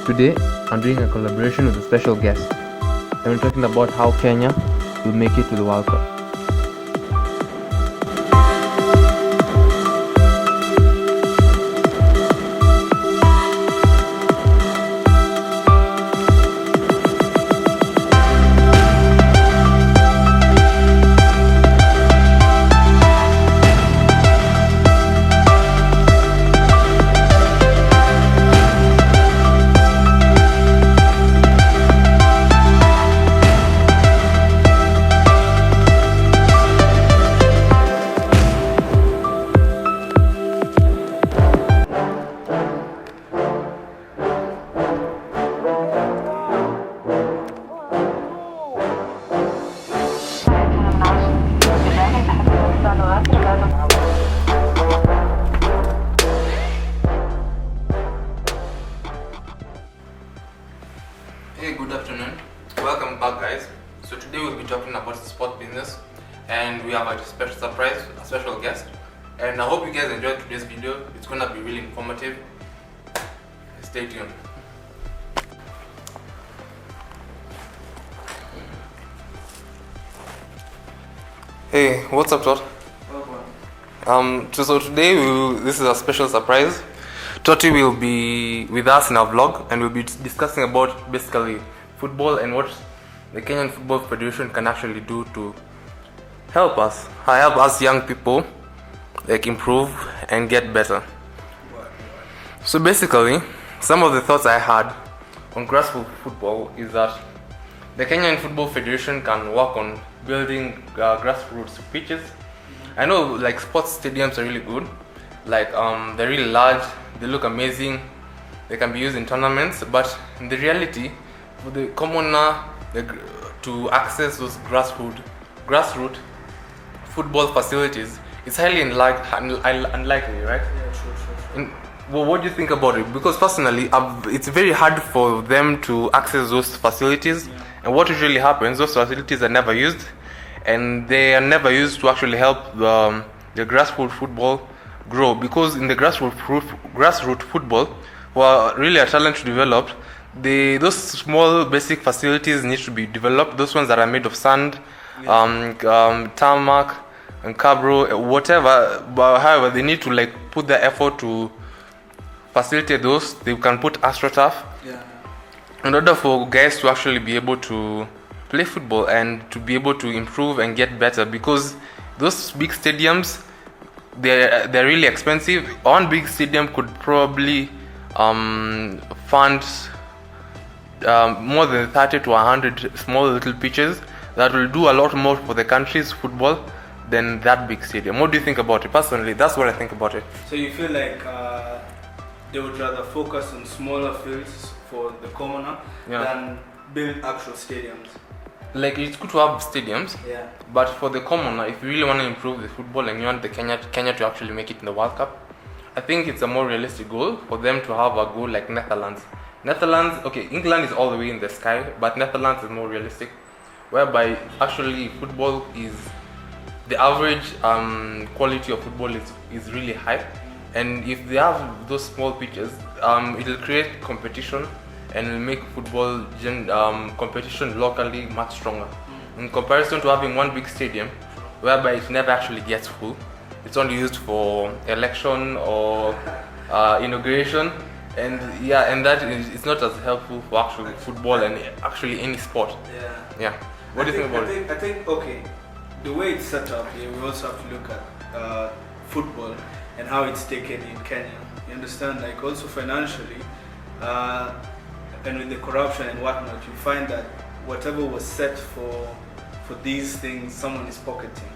Today, I'm doing a collaboration with a special guest, and we're talking about how Kenya will make it to the World Cup. Hey, good afternoon. Welcome back, guys. So today we'll be talking about sport business, and we have a special surprise, a special guest. And I hope you guys enjoyed today's video. It's gonna be really informative. Stay tuned. Hey, what's up, Tot? So today this is a special surprise. Toti will be with us in our vlog, and we'll be discussing about basically football and what the Kenyan Football Federation can actually do to help us young people like improve and get better. So basically, some of the thoughts I had on grassroots football is that the Kenyan Football Federation can work on building grassroots pitches. I know like sports stadiums are really good, like they're really large, they look amazing, they can be used in tournaments, but in the reality, for the commoner to access those grassroots football facilities, it's highly unlikely, right? Yeah, sure. Well, what do you think about it? Because personally, it's very hard for them to access those facilities, and what usually happens, those facilities are never used, and they are never used to actually help the grassroots football grow. Because in the grassroots football, well, really a talent to develop, those small basic facilities need to be developed. Those ones that are made of sand, tarmac, and cabro, whatever. But however, they need to like put the effort to facilitate those. They can put AstroTurf in order for guys to actually be able to play football and to be able to improve and get better. Because those big stadiums, they're really expensive. One big stadium could probably fund more than 30 to 100 small little pitches that will do a lot more for the country's football than that big stadium. What do you think about it? Personally, that's what I think about it. So you feel like they would rather focus on smaller fields for the commoner than build actual stadiums? Like, it's good to have stadiums, Yeah. but for the commoner, if you really want to improve the football and you want the Kenya to actually make it in the World Cup, I think it's a more realistic goal for them to have a goal like Netherlands. Okay, England is all the way in the sky, but Netherlands is more realistic, whereby actually football is the average quality of football is really high, and if they have those small pitches, it will create competition and will make football competition locally much stronger. In comparison to having one big stadium, whereby it never actually gets full. It's only used for election or inauguration, and that it's not as helpful for actual football and actually any sport. Yeah. What do you think about it? I think okay, the way it's set up here, we also have to look at football and how it's taken in Kenya. You understand, like also financially, and with the corruption and whatnot, you find that whatever was set for these things, someone is pocketing.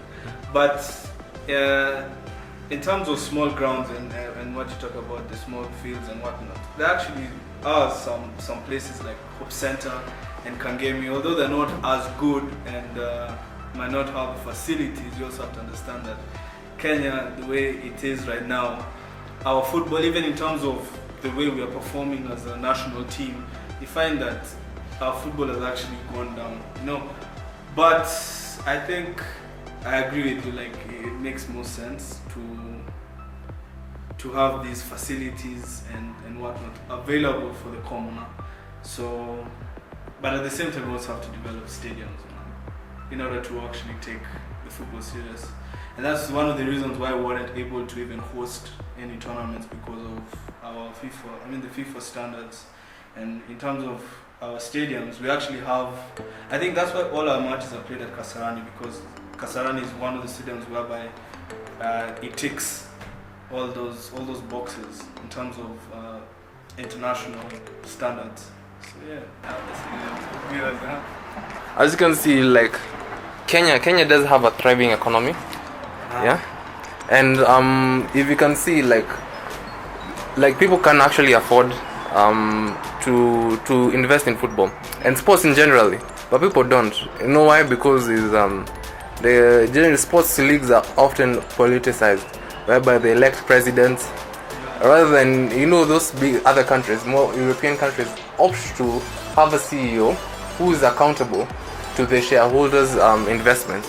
But in terms of small grounds and what you talk about, the small fields and whatnot, there actually are some places like Hope Center and Kangemi, although they're not as good and might not have the facilities. You also have to understand that Kenya, the way it is right now, our football, even in terms of the way we are performing as a national team, you find that our football has actually gone down, But I think I agree with you, like it makes more sense to have these facilities and whatnot available for the commoner. So, but at the same time, we also have to develop stadiums, in order to actually take the football serious. And that's one of the reasons why we weren't able to even host any tournaments, because of our the FIFA standards. And in terms of our stadiums, we actually have, I think that's why all our matches are played at Kasarani, because Kasarani is one of the stadiums whereby it ticks all those boxes in terms of international standards. So yeah, as you can see, like Kenya does have a thriving economy. Yeah, and if you can see, like people can actually afford to invest in football and sports in generally, but people don't. You know why? Because the general sports leagues are often politicized, whereby they elect presidents rather than, those big other countries, more European countries, opt to have a CEO who is accountable to the shareholders' investments.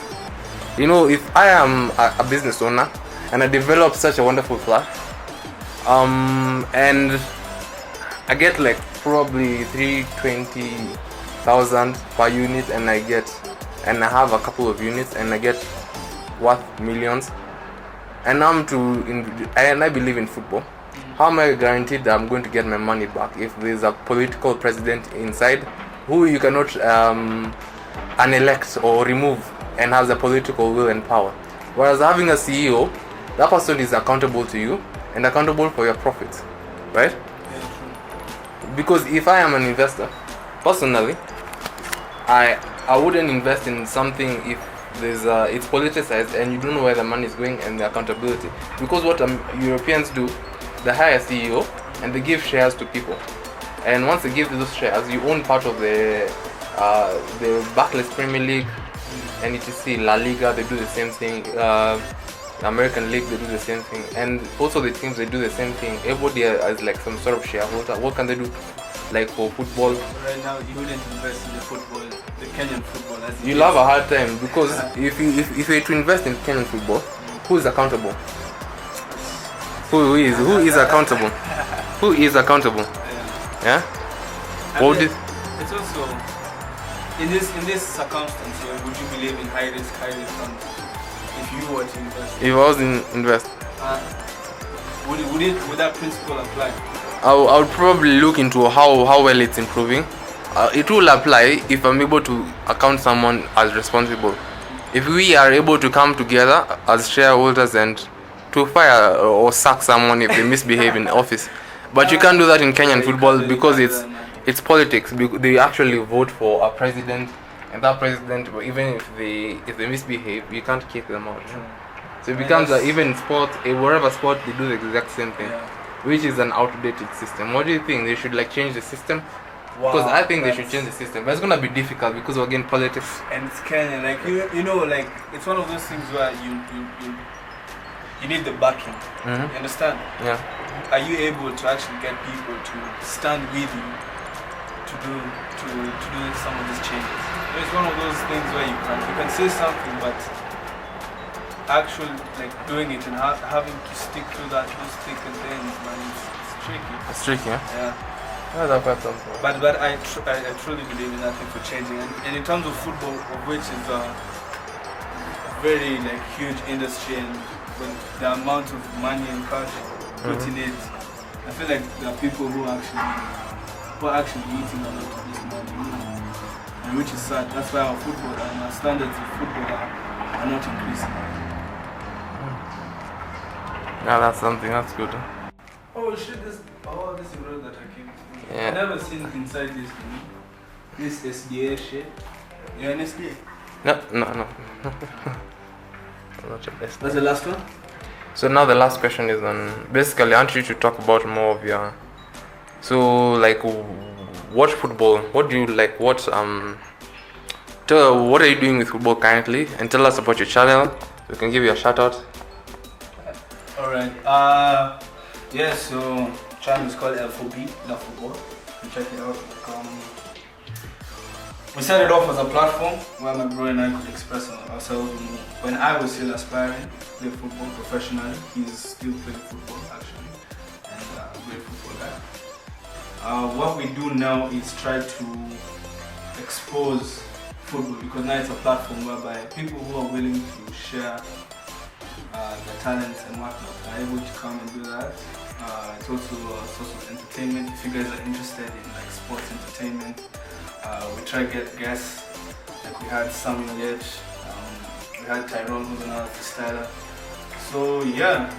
If I am a business owner and I develop such a wonderful flat, and I get like probably 320,000 per unit, and I have a couple of units, and I get worth millions, and I believe in football. How am I guaranteed that I'm going to get my money back if there's a political president inside who you cannot unelect or remove, and has a political will and power? Whereas having a CEO, that person is accountable to you and accountable for your profits, right? Because if I am an investor, personally, I wouldn't invest in something if it's politicized and you don't know where the money is going and the accountability. Because what Europeans do, they hire a CEO and they give shares to people, and once they give those shares, you own part of the Barclays Premier League, and etc. La Liga, they do the same thing. American League, they do the same thing, and also the teams, they do the same thing. Everybody has like some sort of shareholder. What can they do? Like for football, right now you wouldn't invest in the Kenyan football. You'll have a hard time, because if you were to invest in Kenyan football, who is accountable? Who is accountable? Who is accountable? Yeah. It's also in this circumstance here, would you believe in high risk return if you were to invest? If I was in invest, would that principle apply? I would probably look into how well it's improving. It will apply if I'm able to account someone as responsible. If we are able to come together as shareholders and to fire or sack someone if they misbehave in office. But you can't do that in Kenyan football, because it's politics. They actually vote for a president, and that president, even if they misbehave, you can't kick them out. So it becomes even sport, wherever sport, they do the exact same thing, which is an outdated system. What do you think? They should change the system? Because I think they should change the system, but it's gonna be difficult because we're again politics. And it's Kenya, it's one of those things where you need the backing. You understand? Yeah. Are you able to actually get people to stand with you to do some of these changes? It's one of those things where you can say something, but actually doing it and having to stick to that those thick and thin, man, it's tricky. It's tricky, yeah. But I truly believe in that thing for changing, and in terms of football, of which is a very huge industry, and when the amount of money and cash put in it, I feel like there are people who are actually eating a lot of this money, and which is sad. That's why our football and our standards of football are not increasing. Yeah, that's something. That's good. Oh shit! This is the road that I came to. Yeah. I've never seen inside this SDA shit. You're an SDA? No. Not the best. That's the last one? So now the last question is on, basically I want you to talk about more of your, watch football. What do you like? What are you doing with football currently? And tell us about your channel. We can give you a shout out. Alright. So channel is called L4B, Love Football. You check it out. we started off as a platform where my bro and I could express ourselves more. When I was still aspiring to play football professionally, he's still playing football actually, and a great football guy. What we do now is try to expose football, because now it's a platform whereby people who are willing to share their talents and whatnot are able to come and do that. It's also a source of entertainment. If you guys are interested in like sports entertainment, we try to get guests. Like we had Samuel Yech, we had Tyrone, who's another freestyler. So yeah,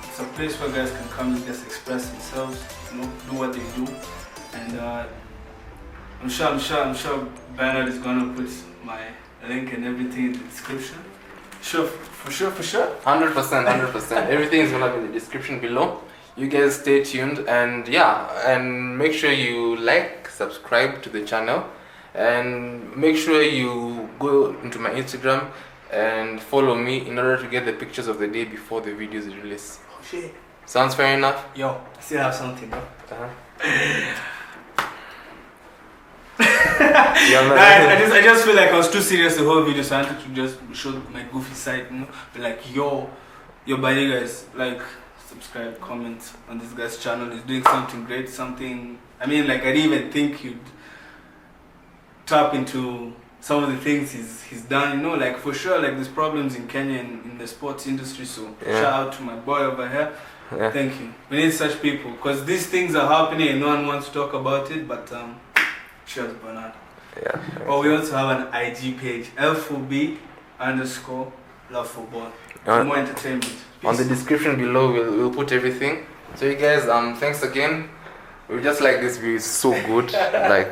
it's a place where guys can come and just express themselves, you know, do what they do. And I'm sure Bernard is gonna put my link and everything in the description. Sure, for sure. 100%. Everything is gonna be in the description below. You guys stay tuned, and yeah, and make sure you like, subscribe to the channel, and make sure you go into my Instagram and follow me in order to get the pictures of the day before the videos is released. Oh shit. Sounds fair enough? Yo, I still have something, bro. Yeah, man. I just feel like I was too serious the whole video, so I wanted to just show my goofy side, you know, be like, yo, by you guys, like, subscribe, comment on this guy's channel. He's doing something great, something, I mean, like, I didn't even think you'd tap into some of the things he's done, you know, like, for sure, like, there's problems in Kenya in the sports industry, so shout out to my boy over here. Yeah. Thank you. We need such people, because these things are happening and no one wants to talk about it, but cheers, Bernard. Yeah. Oh, we also have an IG page, L4B_love for ball. More entertainment. On the description below, we'll put everything. So you guys, thanks again. We just like this view is so good. Like.